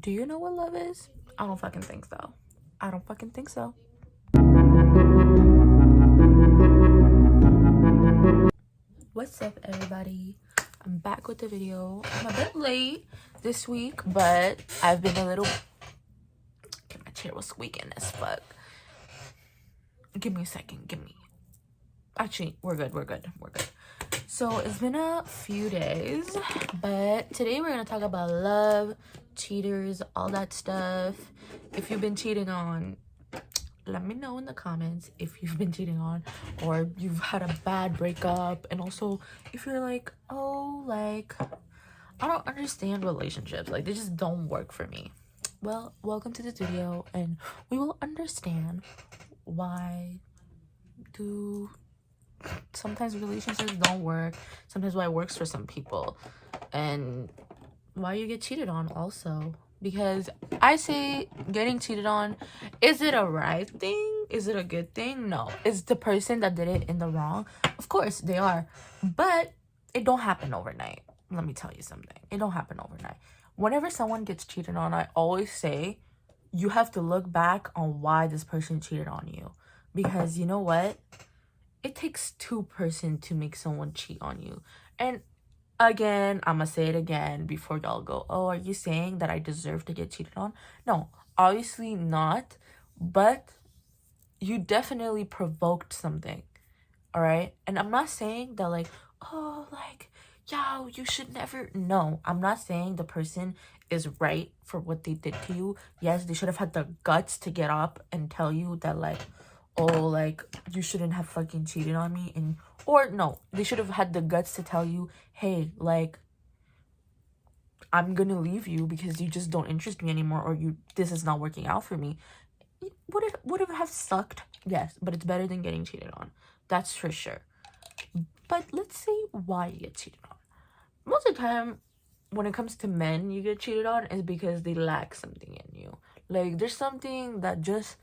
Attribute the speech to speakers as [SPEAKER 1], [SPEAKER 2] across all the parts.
[SPEAKER 1] Do you know what love is? I don't fucking think so. I don't fucking think so. What's up, everybody? I'm back with the video. I'm a bit late this week, but I've been a little... Okay, my chair was squeaking as fuck. Give me a second. Actually, we're good. So it's been a few days, but today we're gonna talk about love, cheaters, all that stuff. If you've been cheating on, let me know in the comments if you've been cheating on or you've had a bad breakup. And also if you're like, oh, like, I don't understand relationships, like they just don't work for me. Well, welcome to this video and we will understand why do sometimes relationships don't work, sometimes why it works for some people, and why you get cheated on also. Because I say getting cheated on, is it a right thing? Is it a good thing? No. Is the person that did it in the wrong? Of course they are, but it don't happen overnight. Let me tell you something, it don't happen overnight. Whenever someone gets cheated on, I always say you have to look back on why this person cheated on you. Because you know what, it takes two person to make someone cheat on you. And again, I'm gonna say it again before y'all go, oh, are you saying that I deserve to get cheated on? No, obviously not, but you definitely provoked something, all right? And I'm not saying that like, oh, like, yo, you should never. No, I'm not saying the person is right for what they did to you. Yes, they should have had the guts to get up and tell you that like, oh, like, you shouldn't have fucking cheated on me. And or no, they should have had the guts to tell you, hey, like, I'm gonna leave you because you just don't interest me anymore, or this is not working out for me. Would it have sucked? Yes, but it's better than getting cheated on, that's for sure. But let's say why you get cheated on. Most of the time when it comes to men, you get cheated on is because they lack something in you. Like, there's something that just,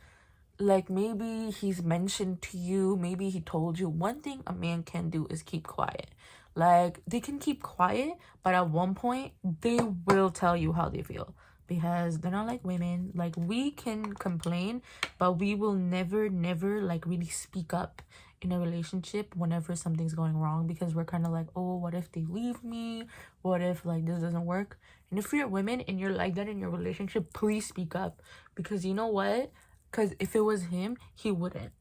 [SPEAKER 1] like, maybe he's mentioned to you, maybe he told you. One thing a man can do is keep quiet. Like, they can keep quiet, but at one point they will tell you how they feel, because they're not like women. Like, we can complain, but we will never like really speak up in a relationship whenever something's going wrong, because we're kind of like, oh, what if they leave me, what if like this doesn't work? And if you're women and you're like that in your relationship, please speak up, because you know what, because if it was him, he wouldn't.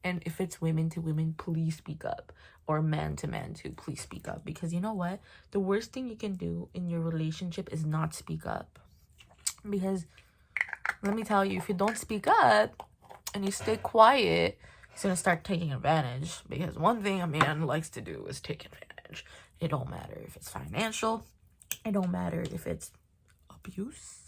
[SPEAKER 1] And if it's women to women, please speak up. Or man to man too, please speak up. Because you know what, the worst thing you can do in your relationship is not speak up. Because let me tell you, if you don't speak up and you stay quiet, he's gonna start taking advantage. Because one thing a man likes to do is take advantage. It don't matter if it's financial, it don't matter if it's abuse,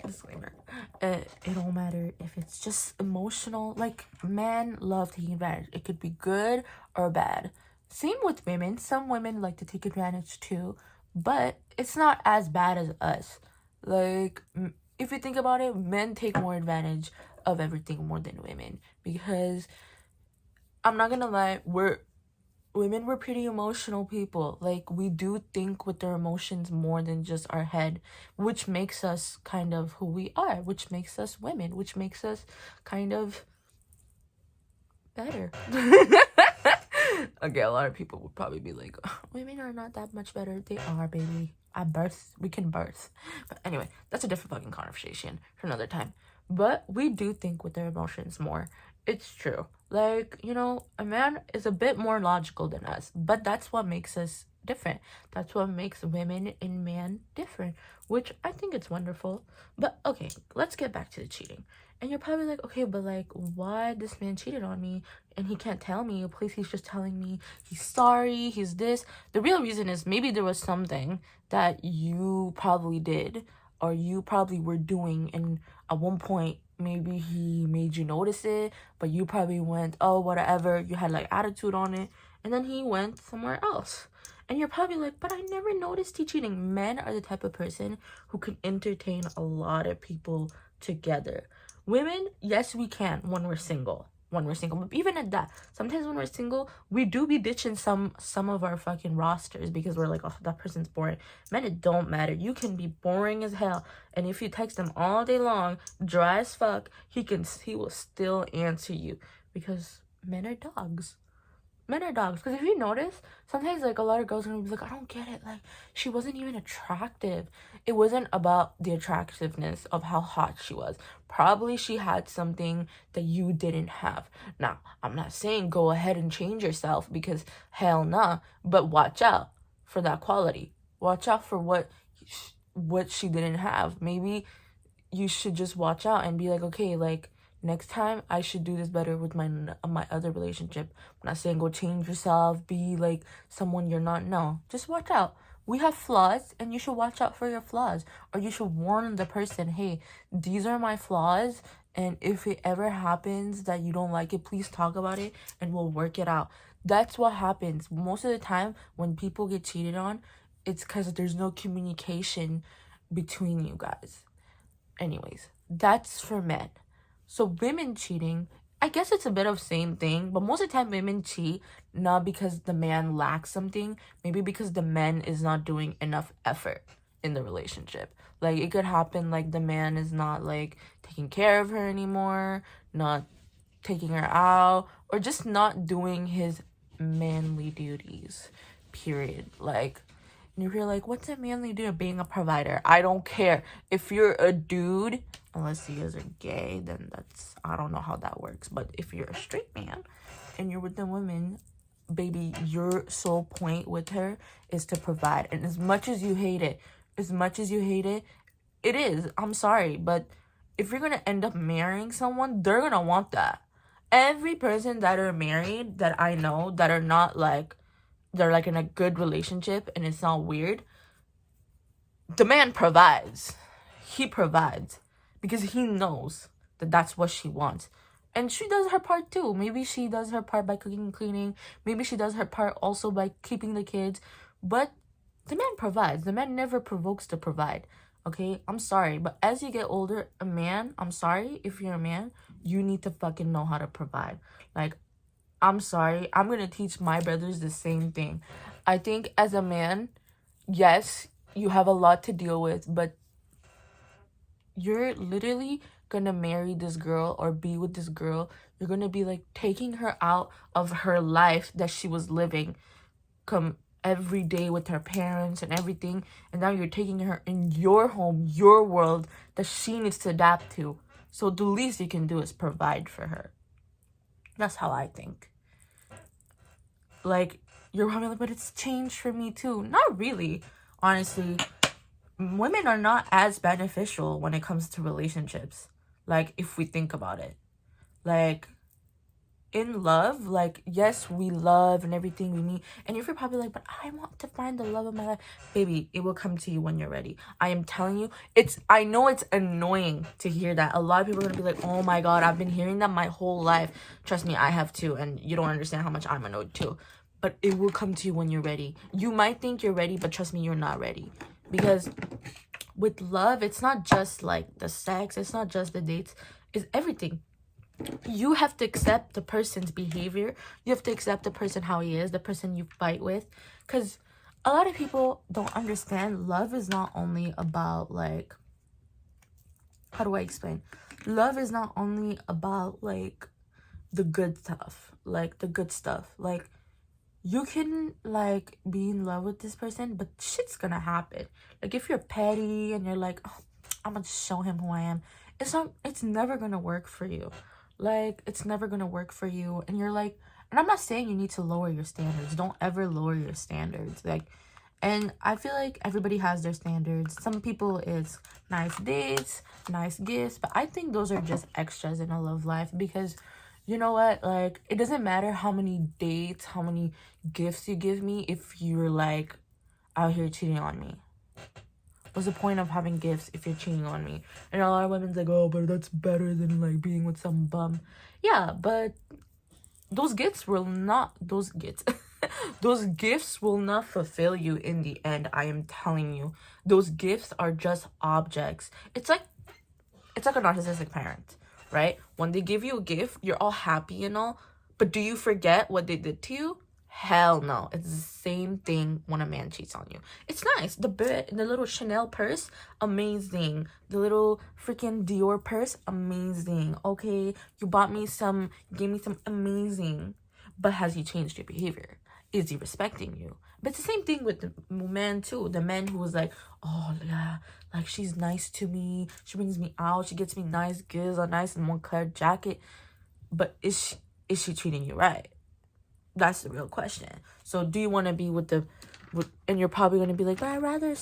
[SPEAKER 1] disclaimer, it don't matter if it's just emotional. Like, men love taking advantage. It could be good or bad. Same with women. Some women like to take advantage too, but it's not as bad as us. Like, if you think about it, men take more advantage of everything more than women, because I'm not gonna lie, women were pretty emotional people. Like, we do think with our emotions more than just our head, which makes us kind of who we are, which makes us women, which makes us kind of better. Okay, a lot of people would probably be like, oh, women are not that much better. They are, baby. At birth, we can birth. But anyway, that's a different fucking conversation for another time. But we do think with their emotions more. It's true. Like, you know, a man is a bit more logical than us, but that's what makes us different. That's what makes women and men different, which I think it's wonderful. But okay, let's get back to the cheating. And you're probably like, okay, but like, why this man cheated on me and he can't tell me? Please, he's just telling me he's sorry, he's this. The real reason is maybe there was something that you probably did or you probably were doing, and at one point maybe he made you notice it, but you probably went, oh, whatever, you had like attitude on it, and then he went somewhere else. And you're probably like, but I never noticed he cheating. Men are the type of person who can entertain a lot of people together. Women, yes, we can when we're single. when we're single. But even at that, sometimes when we're single, we do be ditching some of our fucking rosters because we're like, oh, that person's boring. Man, it don't matter. You can be boring as hell, and if you text him all day long, dry as fuck, he will still answer you, because men are dogs. Men are dogs. Because if you notice, sometimes like a lot of girls are gonna be like, I don't get it, like she wasn't even attractive. It wasn't about the attractiveness of how hot she was. Probably she had something that you didn't have. Now, I'm not saying go ahead and change yourself, because hell nah, but watch out for that quality. Watch out for what she didn't have. Maybe you should just watch out and be like, okay, like next time I should do this better with my other relationship. I'm not saying go change yourself, be like someone you're not. No, just watch out. We have flaws, and you should watch out for your flaws, or you should warn the person, hey, these are my flaws, and if it ever happens that you don't like it, please talk about it and we'll work it out. That's what happens most of the time when people get cheated on. It's because there's no communication between you guys. Anyways, that's for men. So women cheating, I guess it's a bit of same thing, but most of the time women cheat not because the man lacks something, maybe because the man is not doing enough effort in the relationship. Like it could happen like the man is not like taking care of her anymore, not taking her out, or just not doing his manly duties, period. Like, and if you're like, what's a manly duty? Being a provider. I don't care. If you're a dude, unless you guys are gay, then that's, I don't know how that works. But if you're a straight man and you're with the women, baby, your sole point with her is to provide. And as much as you hate it, it is. I'm sorry. But if you're going to end up marrying someone, they're going to want that. Every person that are married that I know that are not like, they're like in a good relationship and it's not weird, the man provides. He provides because he knows that that's what she wants. And she does her part too. Maybe she does her part by cooking and cleaning. Maybe she does her part also by keeping the kids. But the man provides. The man never provokes to provide. Okay? I'm sorry. But as you get older, a man, I'm sorry, if you're a man, you need to fucking know how to provide. Like, I'm sorry. I'm going to teach my brothers the same thing. I think as a man, yes, you have a lot to deal with, but you're literally going to marry this girl or be with this girl. You're going to be like taking her out of her life that she was living come every day with her parents and everything. And now you're taking her in your home, your world that she needs to adapt to. So the least you can do is provide for her. That's how I think. Like, you're probably like, but it's changed for me too. Not really. Honestly, women are not as beneficial when it comes to relationships. Like, if we think about it. Like, in love, like, yes, we love and everything we meet. And if you're probably like, but I want to find the love of my life. Baby, it will come to you when you're ready. I am telling you, I know it's annoying to hear that. A lot of people are going to be like, oh my God, I've been hearing that my whole life. Trust me, I have too. And you don't understand how much I'm annoyed too. But it will come to you when you're ready. You might think you're ready, but trust me, you're not ready. Because with love, it's not just like the sex. It's not just the dates. It's everything. You have to accept the person's behavior. You have to accept the person how he is, the person you fight with. Because a lot of people don't understand love is not only about like, how do I explain? Love is not only about like the good stuff. Like the good stuff. Like, you can like be in love with this person, but shit's gonna happen. Like if you're petty and you're like, oh, I'm gonna show him who I am, it's never gonna work for you. Like, it's never gonna work for you. And you're like, and I'm not saying you need to lower your standards. Don't ever lower your standards. Like, and I feel like everybody has their standards. Some people it's nice dates, nice gifts, but I think those are just extras in a love life. Because you know what, like, it doesn't matter how many dates, how many gifts you give me if you're like out here cheating on me. What's the point of having gifts if you're cheating on me? And a lot of women's like, oh, but that's better than like being with some bum. Yeah, but those gifts will not those gifts will not fulfill you in the end. I am telling you, those gifts are just objects. It's like a narcissistic parent. right? When they give you a gift, you're all happy and all, but do you forget what they did to you? Hell no. It's the same thing when a man cheats on you. It's nice. The little Chanel purse, amazing. The little freaking Dior purse, amazing. Okay, you gave me some, amazing. But has he changed your behavior? Is he respecting you? But it's the same thing with the man too. The man who was like, oh yeah, like she's nice to me. She brings me out. She gets me nice gifts, a nice Moncler jacket. But is she treating you right? That's the real question. So do you want to be and you're probably going to be like, but I'd rather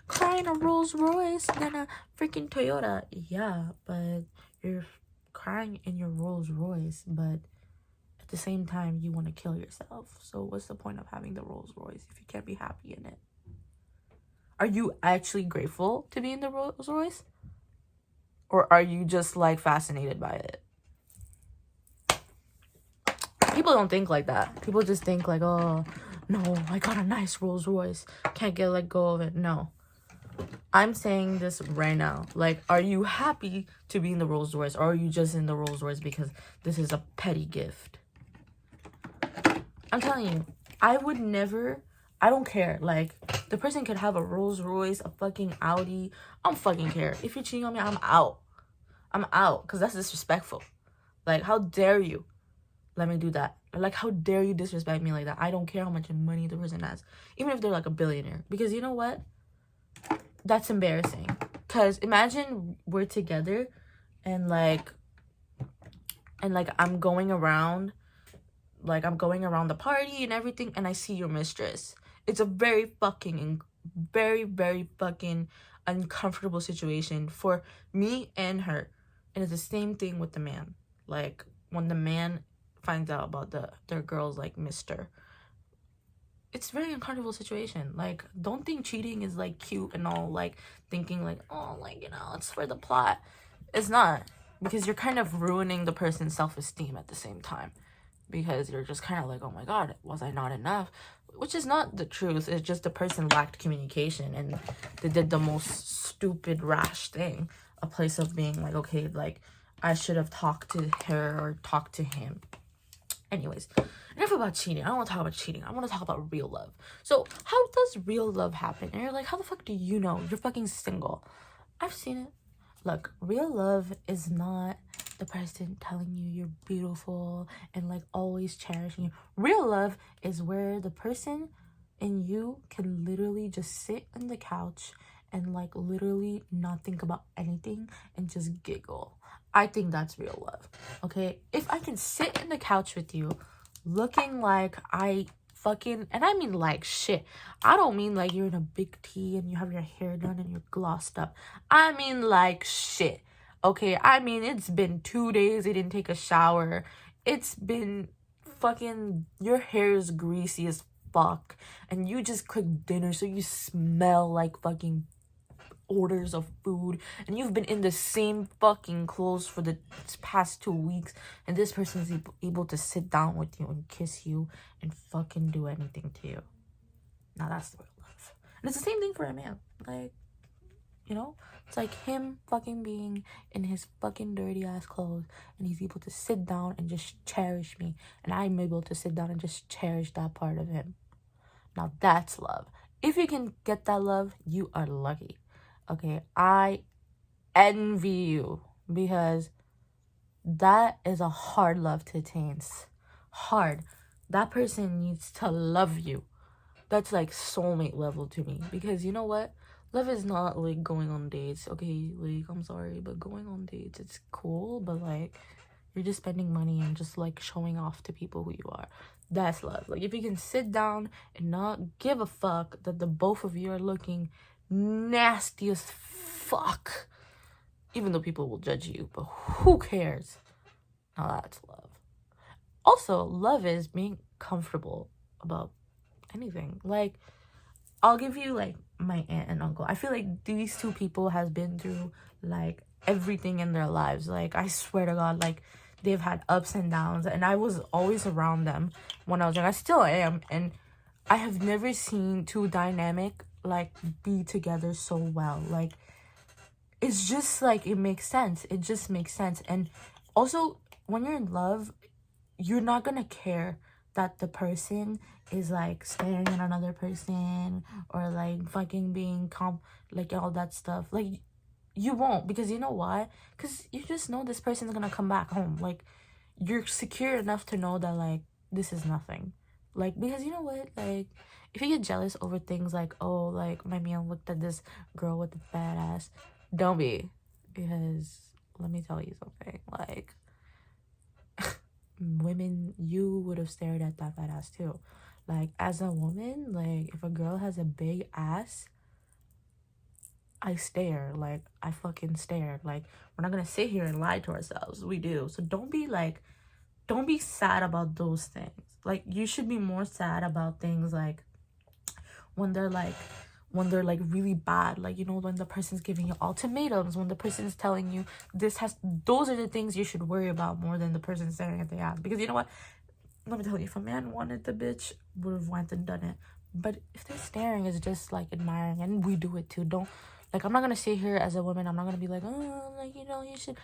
[SPEAKER 1] cry in a Rolls Royce than a freaking Toyota. Yeah, but you're crying in your Rolls Royce, but at the same time, you want to kill yourself. So what's the point of having the Rolls Royce if you can't be happy in it? Are you actually grateful to be in the Rolls Royce? Or are you just like fascinated by it? People don't think like that. People just think like, oh, no, I got a nice Rolls Royce. Can't let go of it. No. I'm saying this right now. Like, are you happy to be in the Rolls Royce? Or are you just in the Rolls Royce because this is a petty gift? I'm telling you, I don't care. Like, the person could have a Rolls Royce, a fucking Audi. I don't fucking care. If you're cheating on me, I'm out. I'm out. Because that's disrespectful. Like, how dare you let me do that? Like, how dare you disrespect me like that? I don't care how much money the person has. Even if they're like a billionaire. Because you know what? That's embarrassing. Because imagine we're together and like I'm going around the party and everything, and I see your mistress. It's a very, very fucking uncomfortable situation for me and her. And it's the same thing with the man. Like, when the man finds out about their girl's like mister, it's a very uncomfortable situation. Like, don't think cheating is like cute and all, like thinking like, oh, like, you know, it's for the plot. It's not, because you're kind of ruining the person's self-esteem at the same time, because you're just kind of like, oh my god, was I not enough? Which is not the truth. It's just the person lacked communication and they did the most stupid, rash thing. A place of being like, okay, like, I should have talked to her or talked to him. Anyways, enough about cheating. I don't want to talk about cheating. I want to talk about real love. So, how does real love happen? And you're like, how the fuck do you know? You're fucking single. I've seen it. Look, real love is not the person telling you you're beautiful and like always cherishing you. Real love is where the person and you can literally just sit on the couch and like literally not think about anything and just giggle. I think that's real love. Okay, if I can sit in the couch with you looking like and I mean like shit. I don't mean like you're in a big T and you have your hair done and you're glossed up. I mean like shit. Okay, I mean, it's been 2 days, you didn't take a shower. It's been fucking, your hair is greasy as fuck. And you just cooked dinner, so you smell like fucking orders of food. And you've been in the same fucking clothes for the past 2 weeks. And this person is able to sit down with you and kiss you and fucking do anything to you. Now that's the real love. And it's the same thing for a man. Like, you know, it's like him fucking being in his fucking dirty ass clothes and he's able to sit down and just cherish me, and I'm able to sit down and just cherish that part of him. Now that's love. If you can get that love, you are lucky. Okay, I envy you, because that is a hard love to attain. Hard. That person needs to love you. That's like soulmate level to me, because you know what? Love is not like going on dates. Okay, like, I'm sorry, but going on dates, it's cool, but like, you're just spending money and just like showing off to people who you are. That's love. Like, if you can sit down and not give a fuck that the both of you are looking nasty as fuck, even though people will judge you, but who cares? Now that's love. Also, love is being comfortable about anything. Like, I'll give you like my aunt and uncle. I feel like these two people has been through like everything in their lives. Like, I swear to God, like, they've had ups and downs, and I was always around them when I was young. I still am, and I have never seen two dynamic like be together so well. Like, it's just like, it makes sense. It just makes sense. And also, when you're in love, you're not gonna care that the person is like staring at another person, or like fucking being like all that stuff. Like, you won't, because you know why? Because you just know this person is gonna come back home. Like, you're secure enough to know that, like, this is nothing. Like, because you know what? Like, if you get jealous over things like, oh, like, my man looked at this girl with the fat ass, don't be. Because let me tell you something. Like, women, you would have stared at that fat ass too. Like, as a woman, like, if a girl has a big ass, I stare. Like, I fucking stare. Like, we're not gonna sit here and lie to ourselves. We do. So don't be sad about those things. Like, you should be more sad about things like when they're like really bad. Like, you know, when the person's giving you ultimatums, when the person's telling you those are the things you should worry about more than the person staring at the ass. Because you know what? Let me tell you, if a man wanted the bitch, would have went and done it. But if they're staring, it's just like admiring, and we do it too. Don't, like, I'm not gonna sit here as a woman, I'm not gonna be like, oh, like, you know, you should.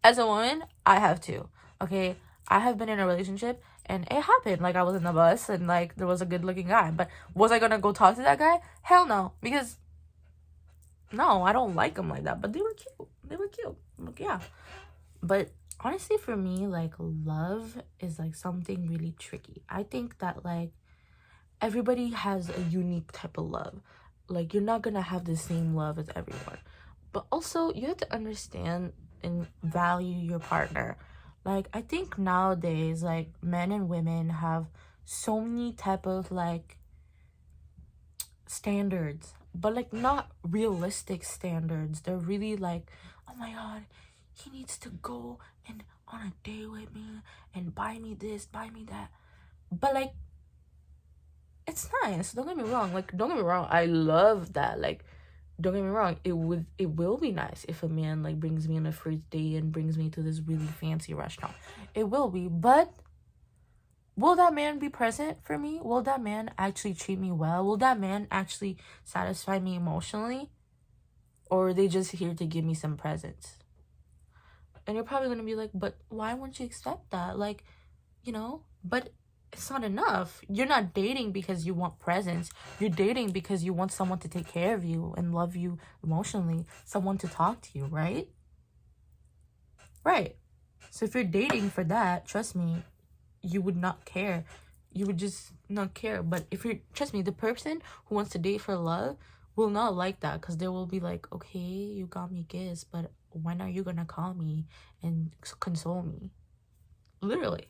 [SPEAKER 1] As a woman, I have to. Okay, I have been in a relationship, and it happened. Like, I was in the bus, and like there was a good looking guy, but was I gonna go talk to that guy? Hell no, because no, I don't like him like that. But they were cute. They were cute. Like, yeah. But honestly, for me, like, love is like something really tricky. I think that, like, everybody has a unique type of love. Like, you're not gonna have the same love as everyone. But also, you have to understand and value your partner. Like, I think nowadays, like, men and women have so many type of like standards, but like not realistic standards. They're really like, oh my god, he needs to go and on a date with me and buy me this, buy me that. But like, it's nice, don't get me wrong. Like, don't get me wrong, I love that. Like, don't get me wrong, it will be nice if a man like brings me on a first date and brings me to this really fancy restaurant. It will be. But will that man be present for me? Will that man actually treat me well? Will that man actually satisfy me emotionally? Or are they just here to give me some presents? And you're probably gonna be like, but why wouldn't you expect that? Like, you know, but it's not enough. You're not dating because you want presents. You're dating because you want someone to take care of you and love you emotionally, someone to talk to you, right? Right. So if you're dating for that, trust me, you would not care. You would just not care. But if you're, trust me, the person who wants to date for love will not like that, because they will be like, okay, you got me gifts, but when are you gonna call me and console me? Literally.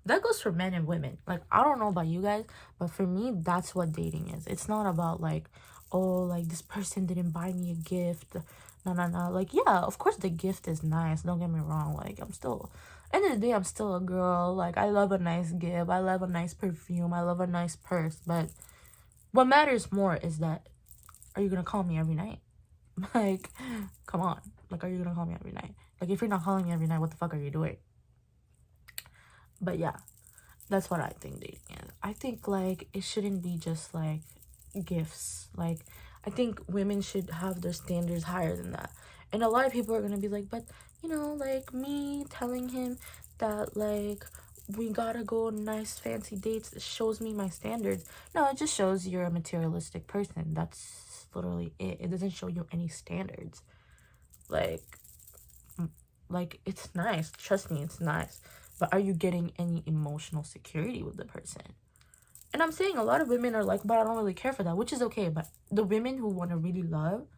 [SPEAKER 1] That goes for men and women. Like, I don't know about you guys, but for me, that's what dating is. It's not about like, oh, like, this person didn't buy me a gift. No. Like, yeah, of course the gift is nice. Don't get me wrong. Like, I'm still, end of the day, I'm still a girl. Like, I love a nice gift. I love a nice perfume. I love a nice purse. But what matters more is that, are you gonna call me every night? Like, come on. Like, are you gonna call me every night? Like, if you're not calling me every night, what the fuck are you doing? But yeah, that's what I think dating is. I think, like, it shouldn't be just like gifts. Like, I think women should have their standards higher than that. And a lot of people are gonna be like, but you know, like, me telling him that, like, we gotta go on nice fancy dates shows me my standards. No, it just shows you're a materialistic person. That's literally it. It doesn't show you any standards. Like, it's nice, trust me, it's nice, but are you getting any emotional security with the person? And I'm saying a lot of women are like, but I don't really care for that, which is okay. But the women who want to really love,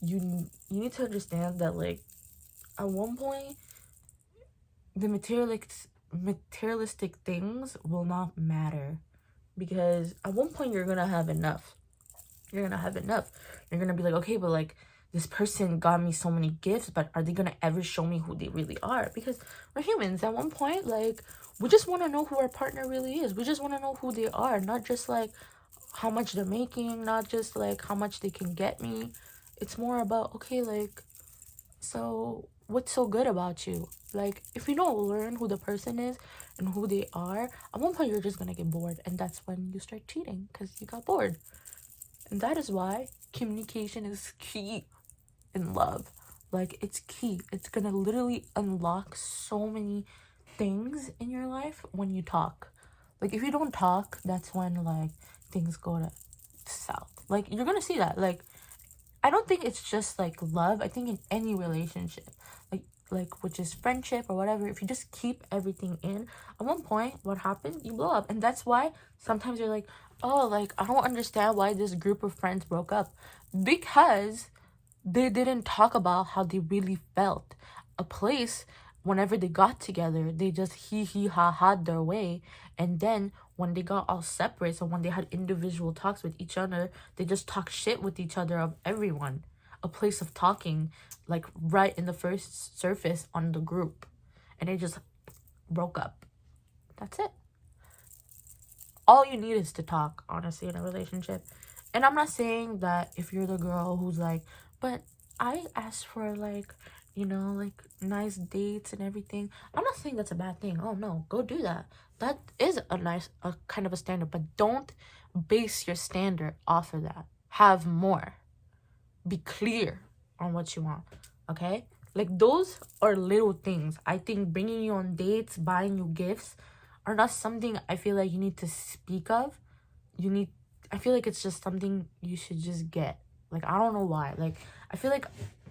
[SPEAKER 1] you need to understand that, like, at one point, the materialistic things will not matter, because at one point you're gonna have enough. You're gonna be like, okay, but like, this person got me so many gifts, but are they gonna ever show me who they really are? Because we're humans. At one point, like, we just want to know who our partner really is. We just want to know who they are, not just like how much they're making, not just like how much they can get me. It's more about, okay, like, so what's so good about you? Like, if you don't learn who the person is and who they are, at one point you're just gonna get bored, and that's when you start cheating, because you got bored. And that is why communication is key in love. Like, it's key. It's gonna literally unlock so many things in your life when you talk. Like, if you don't talk, that's when, like, things go to south. Like, you're gonna see that. Like, I don't think it's just, like, love. I think in any relationship, like which is friendship or whatever, if you just keep everything in, at one point, what happens? You blow up. And that's why sometimes you're like, oh, like, I don't understand why this group of friends broke up. Because they didn't talk about how they really felt. A place, whenever they got together, they just hee ha ha'd their way. And then when they got all separate, so when they had individual talks with each other, they just talk shit with each other of everyone. A place of talking, like, right in the first surface on the group. And they just broke up. That's it. All you need is to talk, honestly, in a relationship. And I'm not saying that if you're the girl who's like, but I asked for, like, you know, like, nice dates and everything. I'm not saying that's a bad thing. Oh, no, go do that. That is a kind of a standard. But don't base your standard off of that. Have more. Be clear on what you want, okay? Like, those are little things. I think bringing you on dates, buying you gifts are not something I feel like you need to speak of. I feel like it's just something you should just get. Like, I don't know why. Like, I feel like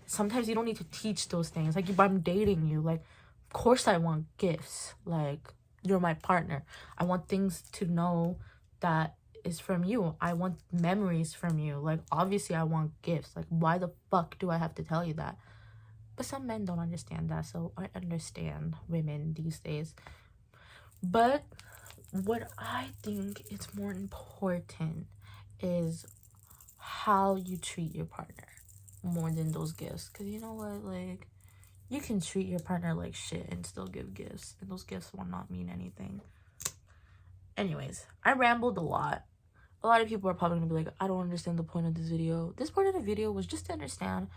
[SPEAKER 1] sometimes you don't need to teach those things. Like, if I'm dating you, like, of course I want gifts. Like, you're my partner. I want things to know that is from you. I want memories from you. Like, obviously I want gifts. Like, why the fuck do I have to tell you that? But some men don't understand that, so I understand women these days. But what I think is more important is how you treat your partner more than those gifts. Because you know what, like, you can treat your partner like shit and still give gifts, and those gifts will not mean anything. Anyways, I rambled a lot. A lot of people are probably gonna be like, I don't understand the point of this video. This part of the video was just to understand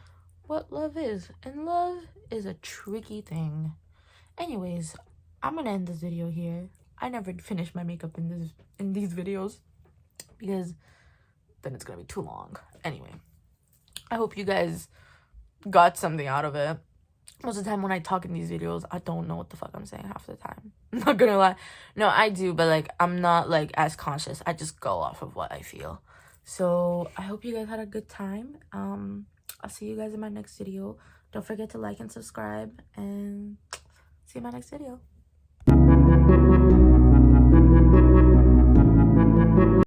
[SPEAKER 1] what love is. And love is a tricky thing. Anyways, I'm gonna end this video here. I never finish my makeup in these videos because then it's gonna be too long. Anyway, I hope you guys got something out of it. Most of the time when I talk in these videos, I don't know what the fuck I'm saying half the time. I'm not gonna lie. No, I do, but, like, I'm not, like, as conscious. I just go off of what I feel. So I hope you guys had a good time. I'll see you guys in my next video. Don't forget to like and subscribe, and see you in my next video.